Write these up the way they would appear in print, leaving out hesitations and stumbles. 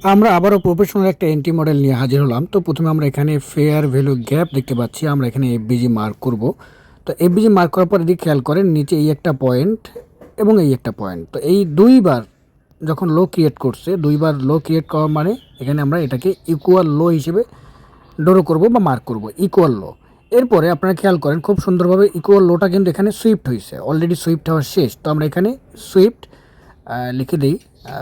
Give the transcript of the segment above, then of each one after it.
আমরা আবারও প্রফেশনাল একটা এন্ট্রি মডেল নিয়ে হাজির হলাম। তো প্রথমে আমরা এখানে ফেয়ার ভ্যালু গ্যাপ দেখতে পাচ্ছি। আমরা এখানে এফবিজি মার্ক করব। তো এফবিজি মার্ক করার পর এদিকে খেয়াল করেন নিচে এই একটা পয়েন্ট এবং এই একটা পয়েন্ট। তো এই দুইবার যখন লো ক্রিয়েট করছে, দুইবার লো ক্রিয়েট করা মানে এখানে আমরা এটাকে ইকুয়াল লো হিসেবে ড্র করব বা মার্ক করব, ইকুয়াল লো। এরপরে আপনারা খেয়াল করেন খুব সুন্দরভাবে ইকুয়াল লোটা কিন্তু এখানে সুইফট হয়েছে, অলরেডি সুইফট হওয়া শেষ। তো আমরা এখানে সুইফট লিখে দিই।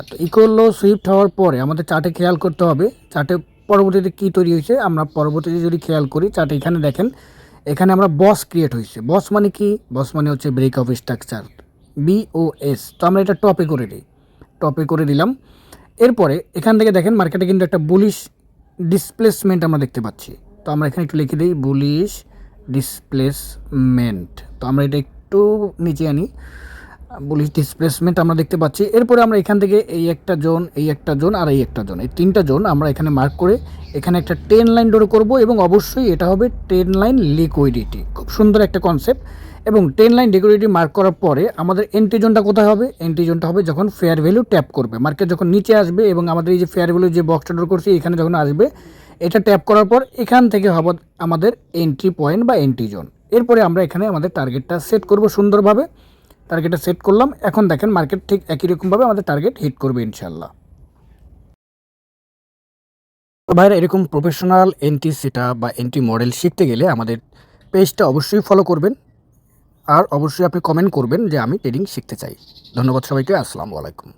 তো ইকুয়াল লো সুইফট হওয়ার পরে আমাদের চার্টে খেয়াল করতে হবে চার্টে পরবর্তীতে কী তৈরি হয়েছে। আমরা পরবর্তীতে যদি খেয়াল করি চার্টে এখানে দেখেন, এখানে আমরা বস ক্রিয়েট হয়েছে। বস মানে কি? বস মানে হচ্ছে ব্রেক অফ স্ট্রাকচার, BOS। তো আমরা এটা টপে করে দিই, টপে করে দিলাম। এরপরে এখান থেকে দেখেন মার্কেটে কিন্তু একটা বুলিশ ডিসপ্লেসমেন্ট আমরা দেখতে পাচ্ছি। তো আমরা এখানে একটু লিখে দিই বুলিশ ডিসপ্লেসমেন্ট। তো আমরা এটা একটু নিচে আনি, বুলিশ ডিসপ্লেসমেন্ট আমরা দেখতে পাচ্ছি। এরপরে আমরা এখান থেকে এই একটা জোন, এই একটা জোন আর এই একটা জোন, এই তিনটা জোন আমরা এখানে মার্ক করে এখানে একটা 10 লাইন ড্র করব এবং অবশ্যই এটা হবে 10 লাইন লিকুইডিটি। খুব সুন্দর একটা কনসেপ্ট। এবং 10 লাইন লিকুইডিটি মার্ক করার পরে আমাদের এন্ট্রি জোনটা কোথায় হবে? এন্ট্রি জোনটা হবে যখন ফেয়ার ভ্যালু ট্যাপ করবে, মার্কেট যখন নিচে আসবে এবং আমাদের এই যে ফেয়ার ভ্যালু যে বক্সটা ড্র করছি এখানে যখন আসবে, এটা ট্যাপ করার পর এখান থেকে হবে আমাদের এন্ট্রি পয়েন্ট বা এন্ট্রি জোন। এরপরে আমরা এখানে আমাদের টার্গেটটা সেট করব সুন্দরভাবে। টার্গেটটা সেট করলাম। এখন দেখেন মার্কেট ঠিক একই রকমভাবে আমাদের টার্গেট হিট করবে ইনশাল্লাহ। তো ভাইরা এরকম প্রফেশনাল এন্ট্রি সেটআপ বা এন্ট্রি মডেল শিখতে গেলে আমাদের পেজটা অবশ্যই ফলো করবেন। আর অবশ্যই আপনি কমেন্ট করবেন যে আমি ট্রেডিং শিখতে চাই। ধন্যবাদ সবাইকে। আসসালামু আলাইকুম।